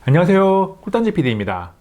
안녕하세요. 꿀단지 PD입니다.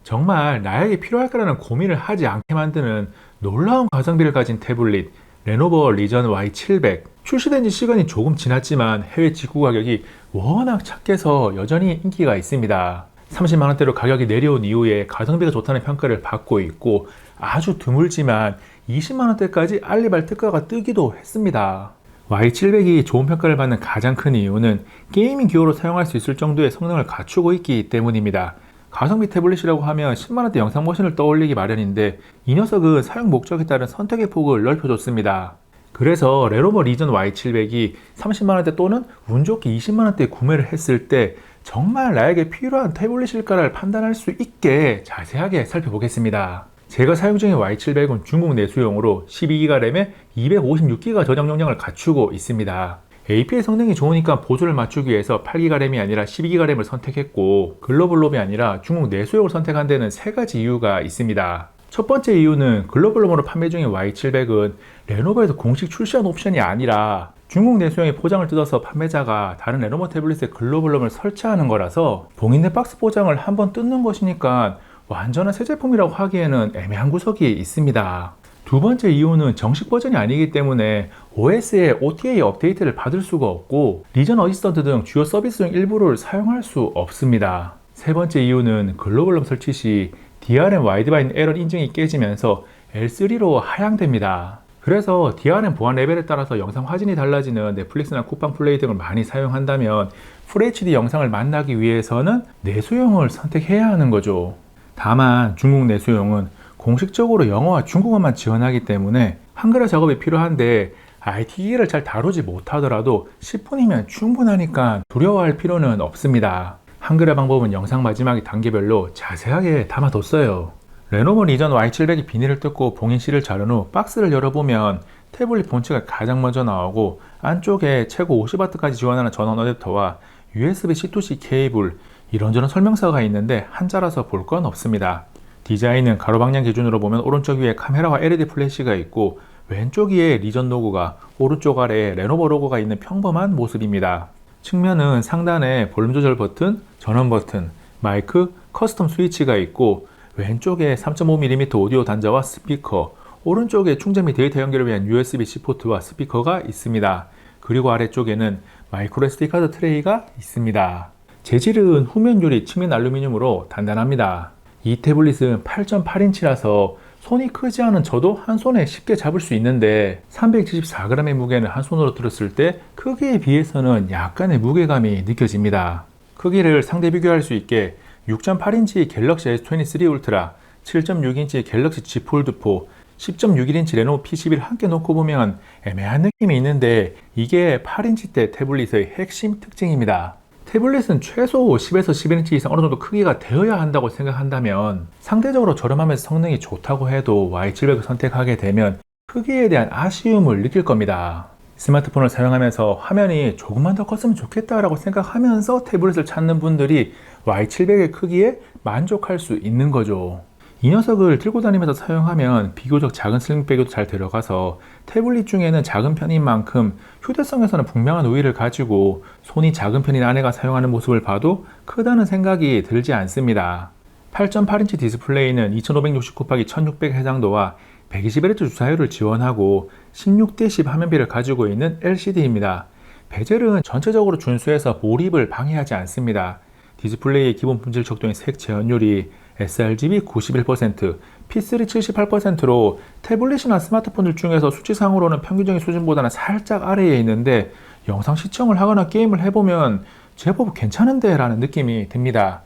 정말 나에게 필요할까라는 고민을 하지 않게 만드는 놀라운 가성비를 가진 태블릿 레노버 리전 Y700. 출시된 지 시간이 조금 지났지만 해외 직구 가격이 워낙 착해서 여전히 인기가 있습니다. 30만원대로 가격이 내려온 이후에 가성비가 좋다는 평가를 받고 있고 아주 드물지만 20만원대까지 알리발 특가가 뜨기도 했습니다. Y700이 좋은 평가를 받는 가장 큰 이유는 게이밍 기호로 사용할 수 있을 정도의 성능을 갖추고 있기 때문입니다. 가성비 태블릿이라고 하면 10만원대 영상머신을 떠올리기 마련인데 이 녀석은 사용 목적에 따른 선택의 폭을 넓혀줬습니다. 그래서 레노버 리전 Y700이 30만원대 또는 운 좋게 20만원대에 구매를 했을 때 정말 나에게 필요한 태블릿일까를 판단할 수 있게 자세하게 살펴보겠습니다. 제가 사용 중인 Y700은 중국 내수용으로 12기가 램에 256기가 저장 용량을 갖추고 있습니다. AP의 성능이 좋으니까 보조를 맞추기 위해서 8기가 램이 아니라 12기가 램을 선택했고 글로벌 롬이 아니라 중국 내수용을 선택한 데는 세 가지 이유가 있습니다. 첫 번째 이유는 글로벌 롬으로 판매 중인 Y700은 레노버에서 공식 출시한 옵션이 아니라 중국 내수용의 포장을 뜯어서 판매자가 다른 레노버 태블릿에 글로벌 롬을 설치하는 거라서 봉인된 박스 포장을 한번 뜯는 것이니까 완전한 새 제품이라고 하기에는 애매한 구석이 있습니다. 두 번째 이유는 정식 버전이 아니기 때문에 OS의 OTA 업데이트를 받을 수가 없고 리전 어시스턴트 등 주요 서비스 중 일부를 사용할 수 없습니다. 세 번째 이유는 글로벌 롬 설치 시 DRM 와이드바인 에러 인증이 깨지면서 L3로 하향됩니다. 그래서 DRM 보안 레벨에 따라서 영상 화질이 달라지는 넷플릭스나 쿠팡 플레이 등을 많이 사용한다면 FHD 영상을 만나기 위해서는 내수용을 선택해야 하는 거죠. 다만 중국 내수용은 공식적으로 영어와 중국어만 지원하기 때문에 한글화 작업이 필요한데 IT 기기를 잘 다루지 못하더라도 10분이면 충분하니까 두려워할 필요는 없습니다. 한글화 방법은 영상 마지막 단계별로 자세하게 담아뒀어요. 레노버 리전 Y700이 비닐을 뜯고 봉인 실을 자른 후 박스를 열어보면 태블릿 본체가 가장 먼저 나오고 안쪽에 최고 50W까지 지원하는 전원 어댑터와 USB C2C 케이블, 이런저런 설명서가 있는데 한자라서 볼 건 없습니다. 디자인은 가로 방향 기준으로 보면 오른쪽 위에 카메라와 LED 플래시가 있고 왼쪽 위에 리전 로고가, 오른쪽 아래에 레노버 로고가 있는 평범한 모습입니다. 측면은 상단에 볼륨 조절 버튼, 전원 버튼, 마이크, 커스텀 스위치가 있고 왼쪽에 3.5mm 오디오 단자와 스피커, 오른쪽에 충전 및 데이터 연결을 위한 USB-C 포트와 스피커가 있습니다. 그리고 아래쪽에는 마이크로 SD 카드 트레이가 있습니다. 재질은 후면 유리, 측면 알루미늄으로 단단합니다. 이 태블릿은 8.8인치라서 손이 크지 않은 저도 한 손에 쉽게 잡을 수 있는데 374g의 무게는 한 손으로 들었을 때 크기에 비해서는 약간의 무게감이 느껴집니다. 크기를 상대 비교할 수 있게 6.8인치 갤럭시 S23 울트라, 7.6인치 갤럭시 Z 폴드4, 10.61인치 레노버 P11 함께 놓고 보면 애매한 느낌이 있는데 이게 8인치대 태블릿의 핵심 특징입니다. 태블릿은 최소 10에서 11인치 이상 어느 정도 크기가 되어야 한다고 생각한다면 상대적으로 저렴하면서 성능이 좋다고 해도 Y700을 선택하게 되면 크기에 대한 아쉬움을 느낄 겁니다. 스마트폰을 사용하면서 화면이 조금만 더 컸으면 좋겠다라고 생각하면서 태블릿을 찾는 분들이 Y700의 크기에 만족할 수 있는 거죠. 이 녀석을 들고 다니면서 사용하면 비교적 작은 슬링백에도 잘 들어가서 태블릿 중에는 작은 편인 만큼 휴대성에서는 분명한 우위를 가지고 손이 작은 편인 아내가 사용하는 모습을 봐도 크다는 생각이 들지 않습니다. 8.8인치 디스플레이는 2560x1600 해상도와 120Hz 주사율을 지원하고 16:10 화면비를 가지고 있는 LCD입니다. 베젤은 전체적으로 준수해서 몰입을 방해하지 않습니다. 디스플레이의 기본 품질 척도인 색 재현율이 sRGB 91%, P3 78%로 태블릿이나 스마트폰들 중에서 수치상으로는 평균적인 수준보다는 살짝 아래에 있는데 영상 시청을 하거나 게임을 해보면 제법 괜찮은데 라는 느낌이 듭니다.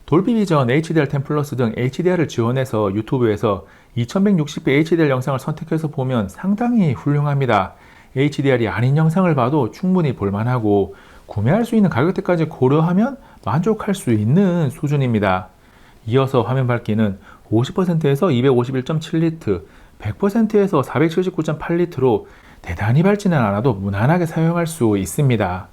돌비 비전, HDR10 플러스 등 HDR을 지원해서 유튜브에서 2160p HDR 영상을 선택해서 보면 상당히 훌륭합니다. HDR이 아닌 영상을 봐도 충분히 볼만하고 구매할 수 있는 가격대까지 고려하면 만족할 수 있는 수준입니다. 이어서 화면 밝기는 50%에서 251.7리트, 100%에서 479.8리트로 대단히 밝지는 않아도 무난하게 사용할 수 있습니다.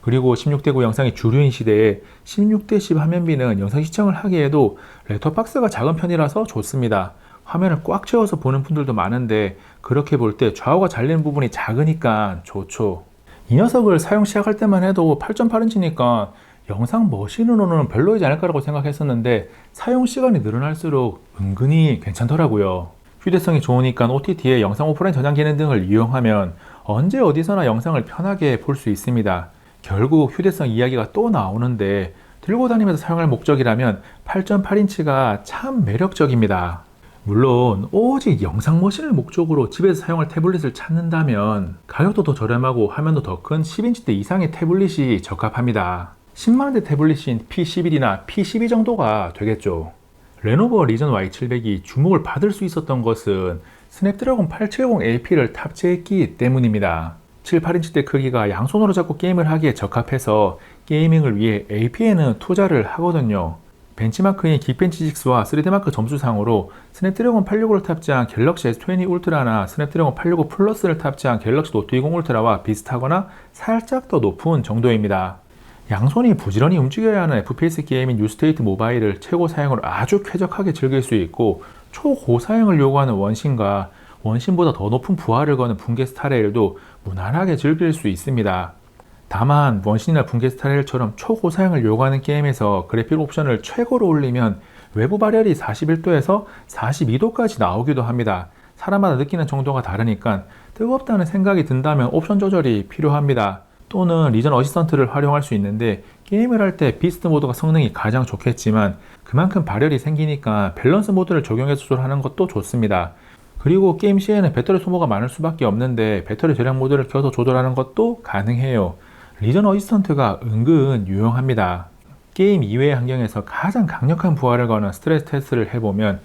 그리고 16:9 영상이 주류인 시대에 16:10 화면비는 영상 시청을 하기에도 래터박스가 작은 편이라서 좋습니다. 화면을 꽉 채워서 보는 분들도 많은데 그렇게 볼 때 좌우가 잘리는 부분이 작으니까 좋죠. 이 녀석을 사용 시작할 때만 해도 8.8인치니까 영상 머신으로는 별로이지 않을까라고 생각했었는데 사용 시간이 늘어날수록 은근히 괜찮더라고요. 휴대성이 좋으니까 OTT에 영상 오프라인 저장 기능 등을 이용하면 언제 어디서나 영상을 편하게 볼 수 있습니다. 결국 휴대성 이야기가 또 나오는데 들고 다니면서 사용할 목적이라면 8.8인치가 참 매력적입니다. 물론 오직 영상 머신을 목적으로 집에서 사용할 태블릿을 찾는다면 가격도 더 저렴하고 화면도 더 큰 10인치대 이상의 태블릿이 적합합니다. 10만원대 태블릿인 P11이나 P12 정도가 되겠죠. 레노버 리전 Y700이 주목을 받을 수 있었던 것은 스냅드래곤 870AP를 탑재했기 때문입니다. 7, 8인치대 크기가 양손으로 잡고 게임을 하기에 적합해서 게이밍을 위해 AP에는 투자를 하거든요. 벤치마크인 긱벤치 6와 3D마크 점수상으로 스냅드래곤 865를 탑재한 갤럭시 S20 울트라나 스냅드래곤 865 플러스를 탑재한 갤럭시 노트 20 울트라와 비슷하거나 살짝 더 높은 정도입니다. 양손이 부지런히 움직여야 하는 FPS 게임인 뉴스테이트 모바일을 최고 사양으로 아주 쾌적하게 즐길 수 있고 초고사양을 요구하는 원신과 원신보다 더 높은 부하를 거는 붕괴 스타레일도 무난하게 즐길 수 있습니다. 다만 원신이나 붕괴 스타레일처럼 초고사양을 요구하는 게임에서 그래픽 옵션을 최고로 올리면 외부 발열이 41도에서 42도까지 나오기도 합니다. 사람마다 느끼는 정도가 다르니까 뜨겁다는 생각이 든다면 옵션 조절이 필요합니다. 또는 리전 어시스턴트를 활용할 수 있는데 게임을 할 때 비스트 모드가 성능이 가장 좋겠지만 그만큼 발열이 생기니까 밸런스 모드를 적용해서 조절하는 것도 좋습니다. 그리고 게임 시에는 배터리 소모가 많을 수밖에 없는데 배터리 절약 모드를 켜서 조절하는 것도 가능해요. 리전 어시스턴트가 은근 유용합니다. 게임 이외의 환경에서 가장 강력한 부하를 거는 스트레스 테스트를 해보면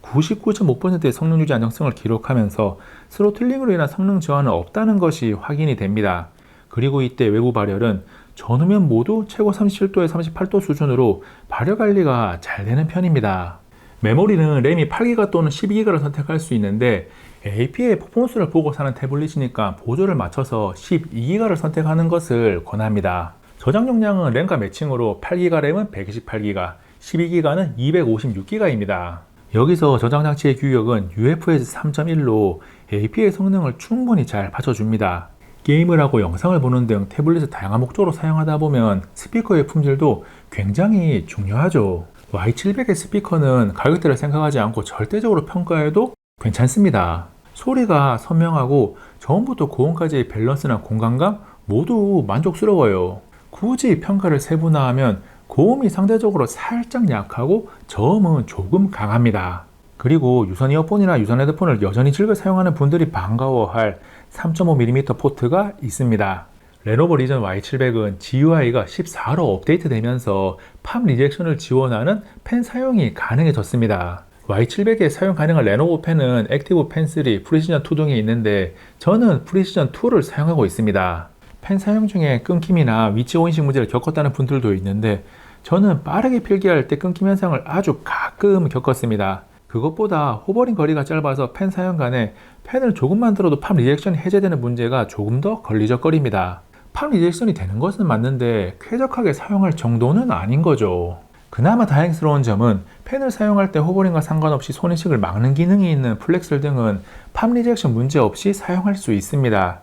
99.5%의 성능 유지 안정성을 기록하면서 스로틀링으로 인한 성능 저하는 없다는 것이 확인이 됩니다. 그리고 이때 외부 발열은 전후면 모두 최고 37도에서 38도 수준으로 발열 관리가 잘 되는 편입니다. 메모리는 램이 8기가 또는 12기가를 선택할 수 있는데 AP의 퍼포먼스를 보고 사는 태블릿이니까 보조를 맞춰서 12기가를 선택하는 것을 권합니다. 저장 용량은 램과 매칭으로 8기가 램은 128기가, 12기가는 256기가입니다. 여기서 저장 장치의 규격은 UFS 3.1로 AP의 성능을 충분히 잘 받쳐줍니다. 게임을 하고 영상을 보는 등 태블릿을 다양한 목적으로 사용하다 보면 스피커의 품질도 굉장히 중요하죠. Y700의 스피커는 가격대를 생각하지 않고 절대적으로 평가해도 괜찮습니다. 소리가 선명하고 저음부터 고음까지의 밸런스나 공간감 모두 만족스러워요. 굳이 평가를 세분화하면 고음이 상대적으로 살짝 약하고 저음은 조금 강합니다. 그리고 유선 이어폰이나 유선 헤드폰을 여전히 즐겨 사용하는 분들이 반가워할 3.5mm 포트가 있습니다. 레노버 리전 Y700은 GUI가 14로 업데이트되면서 팝 리젝션을 지원하는 펜 사용이 가능해졌습니다. Y700에 사용 가능한 레노버 펜은 액티브 펜 3, 프리시전 2 등이 있는데 저는 프리시전 2를 사용하고 있습니다. 펜 사용 중에 끊김이나 위치 오인식 문제를 겪었다는 분들도 있는데 저는 빠르게 필기할 때 끊김 현상을 아주 가끔 겪었습니다. 그것보다 호버링 거리가 짧아서 펜 사용간에 펜을 조금만 들어도 팝 리젝션이 해제되는 문제가 조금 더 걸리적거립니다. 팝 리젝션이 되는 것은 맞는데 쾌적하게 사용할 정도는 아닌 거죠. 그나마 다행스러운 점은 펜을 사용할 때 호버링과 상관없이 손인식을 막는 기능이 있는 플렉슬 등은 팝 리젝션 문제 없이 사용할 수 있습니다.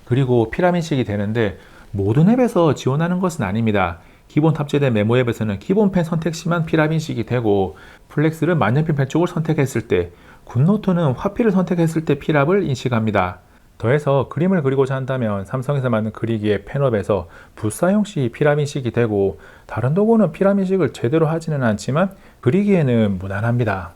그리고 피라민식이 되는데 모든 앱에서 지원하는 것은 아닙니다. 기본 탑재된 메모 앱에서는 기본 펜 선택 시만 피라민식이 되고 플렉스를 만년필 펜 쪽을 선택했을 때, 굿노트는 화필을 선택했을 때 피랍을 인식합니다. 더해서 그림을 그리고자 한다면 삼성에서 만든 그리기의 펜업에서 붓사용 시 피라민식이 되고 다른 도구는 피라민식을 제대로 하지는 않지만 그리기에는 무난합니다.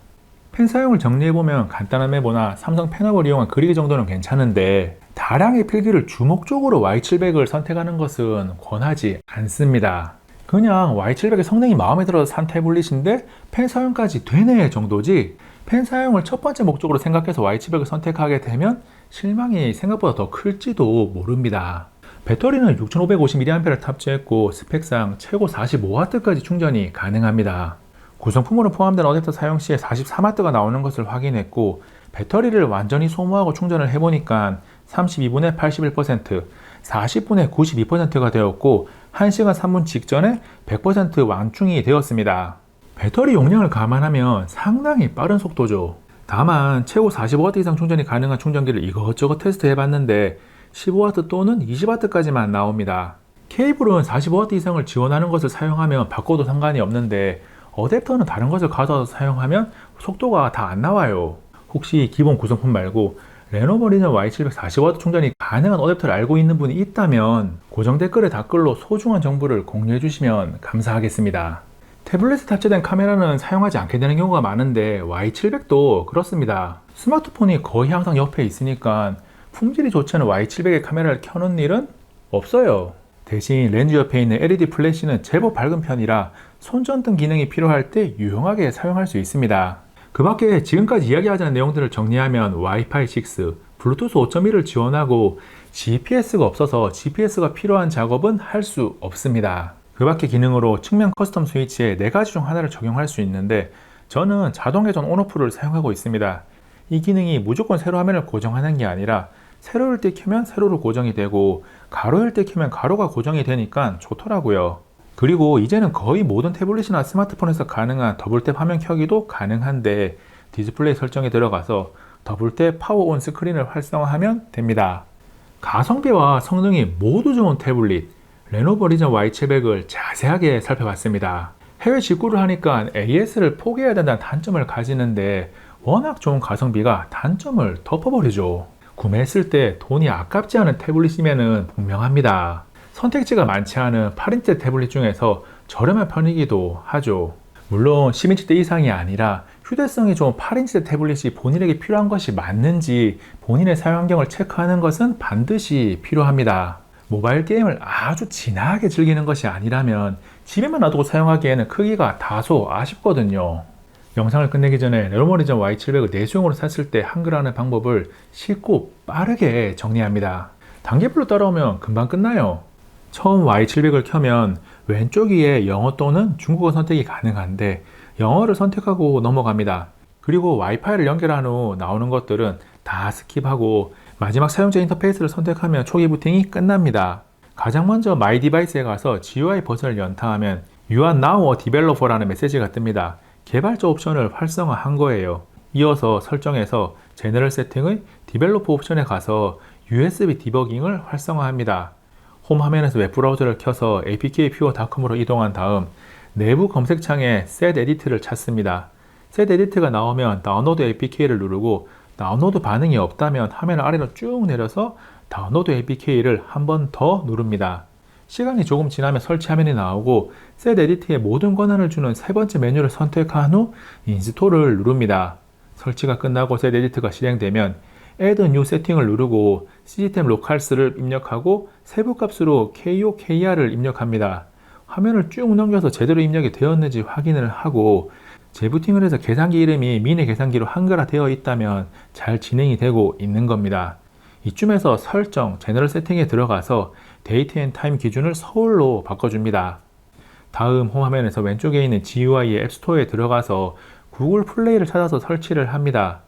펜 사용을 정리해보면 간단한 메모나 삼성 펜업을 이용한 그리기 정도는 괜찮은데 다량의 필기를 주목적으로 Y700을 선택하는 것은 권하지 않습니다. 그냥 Y700의 성능이 마음에 들어서 산 태블릿인데 펜 사용까지 되네 정도지 펜 사용을 첫 번째 목적으로 생각해서 Y700을 선택하게 되면 실망이 생각보다 더 클지도 모릅니다. 배터리는 6550mAh를 탑재했고 스펙상 최고 45W까지 충전이 가능합니다. 구성품으로 포함된 어댑터 사용 시에 44W가 나오는 것을 확인했고 배터리를 완전히 소모하고 충전을 해보니까 32분에 81%, 40분에 92%가 되었고 1시간 3분 직전에 100% 완충이 되었습니다. 배터리 용량을 감안하면 상당히 빠른 속도죠. 다만 최고 45W 이상 충전이 가능한 충전기를 이것저것 테스트 해봤는데 15W 또는 20W까지만 나옵니다. 케이블은 45W 이상을 지원하는 것을 사용하면 바꿔도 상관이 없는데 어댑터는 다른 것을 가져와서 사용하면 속도가 다 안 나와요. 혹시 기본 구성품 말고 레노버 리전 Y700 40W 충전이 가능한 어댑터를 알고 있는 분이 있다면 고정 댓글에 댓글로 소중한 정보를 공유해 주시면 감사하겠습니다. 태블릿에 탑재된 카메라는 사용하지 않게 되는 경우가 많은데 Y700도 그렇습니다. 스마트폰이 거의 항상 옆에 있으니까 품질이 좋지 않은 Y700의 카메라를 켜는 일은 없어요. 대신 렌즈 옆에 있는 LED 플래시는 제법 밝은 편이라 손전등 기능이 필요할 때 유용하게 사용할 수 있습니다. 그 밖에 지금까지 이야기하지 않은 내용들을 정리하면 와이파이 6, 블루투스 5.1을 지원하고 GPS가 없어서 GPS가 필요한 작업은 할 수 없습니다. 그 밖에 기능으로 측면 커스텀 스위치에 4가지 중 하나를 적용할 수 있는데 저는 자동 회전 온오프를 사용하고 있습니다. 이 기능이 무조건 세로 화면을 고정하는 게 아니라 세로일 때 켜면 세로로 고정이 되고 가로일 때 켜면 가로가 고정이 되니까 좋더라고요. 그리고 이제는 거의 모든 태블릿이나 스마트폰에서 가능한 더블탭 화면 켜기도 가능한데 디스플레이 설정에 들어가서 더블탭 파워 온 스크린을 활성화하면 됩니다. 가성비와 성능이 모두 좋은 태블릿 레노버 리전 Y700을 자세하게 살펴봤습니다. 해외 직구를 하니까 AS를 포기해야 된다는 단점을 가지는데 워낙 좋은 가성비가 단점을 덮어버리죠. 구매했을 때 돈이 아깝지 않은 태블릿이면 분명합니다. 선택지가 많지 않은 8인치 태블릿 중에서 저렴한 편이기도 하죠. 물론 10인치대 이상이 아니라 휴대성이 좋은 8인치 태블릿이 본인에게 필요한 것이 맞는지 본인의 사용 환경을 체크하는 것은 반드시 필요합니다. 모바일 게임을 아주 진하게 즐기는 것이 아니라면 집에만 놔두고 사용하기에는 크기가 다소 아쉽거든요. 영상을 끝내기 전에 레노버 리전 Y700을 내수용으로 샀을 때 한글하는 방법을 쉽고 빠르게 정리합니다. 단계별로 따라오면 금방 끝나요. 처음 Y700을 켜면 왼쪽 위에 영어 또는 중국어 선택이 가능한데 영어를 선택하고 넘어갑니다. 그리고 와이파이를 연결한 후 나오는 것들은 다 스킵하고 마지막 사용자 인터페이스를 선택하면 초기 부팅이 끝납니다. 가장 먼저 My Device에 가서 GUI 버튼을 연타하면 You are now a developer라는 메시지가 뜹니다. 개발자 옵션을 활성화한 거예요. 이어서 설정에서 제너럴 세팅의 디벨로퍼 옵션에 가서 USB 디버깅을 활성화합니다. 홈 화면에서 웹브라우저를 켜서 apkpure.com으로 이동한 다음 내부 검색창에 Set Edit를 찾습니다. Set Edit가 나오면 다운로드 apk를 누르고 다운로드 반응이 없다면 화면을 아래로 쭉 내려서 다운로드 apk를 한 번 더 누릅니다. 시간이 조금 지나면 설치 화면이 나오고 Set Edit에 모든 권한을 주는 세 번째 메뉴를 선택한 후 인스톨을 누릅니다. 설치가 끝나고 Set Edit가 실행되면 Add New Setting을 누르고 시스템 로컬스를 입력하고 세부 값으로 KO, KR을 입력합니다. 화면을 쭉 넘겨서 제대로 입력이 되었는지 확인을 하고 재부팅을 해서 계산기 이름이 미니 계산기로 한글화 되어 있다면 잘 진행이 되고 있는 겁니다. 이쯤에서 설정, 제너럴 세팅에 들어가서 데이트 앤 타임 기준을 서울로 바꿔줍니다. 다음 홈 화면에서 왼쪽에 있는 GUI의 앱스토어에 들어가서 구글 플레이를 찾아서 설치를 합니다.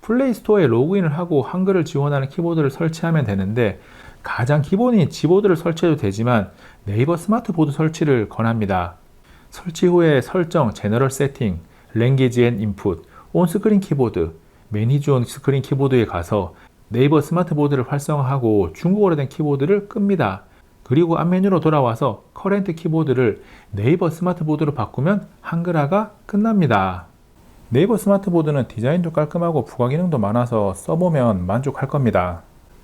플레이 스토어에 로그인을 하고 한글을 지원하는 키보드를 설치하면 되는데 가장 기본인 지보드를 설치해도 되지만 네이버 스마트보드 설치를 권합니다. 설치 후에 설정, 제너럴 세팅, 랭귀지 앤 인풋, 온스크린 키보드, 매니지 온 스크린 키보드에 가서 네이버 스마트보드를 활성화하고 중국어로 된 키보드를 끕니다. 그리고 앞메뉴로 돌아와서 커런트 키보드를 네이버 스마트보드로 바꾸면 한글화가 끝납니다. 네이버 스마트보드는 디자인도 깔끔하고 부가 기능도 많아서 써보면 만족할 겁니다.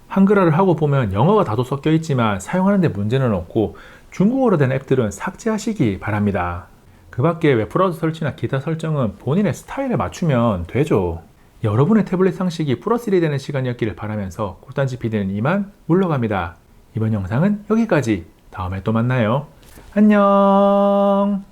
한글화를 하고 보면 영어가 다소 섞여 있지만 사용하는데 문제는 없고 중국어로 된 앱들은 삭제하시기 바랍니다. 그 밖에 웹브라우저 설치나 기타 설정은 본인의 스타일에 맞추면 되죠. 여러분의 태블릿 상식이 플러스 1이 되는 시간이었기를 바라면서 꿀단지 PD는 이만 물러갑니다. 이번 영상은 여기까지. 다음에 또 만나요. 안녕.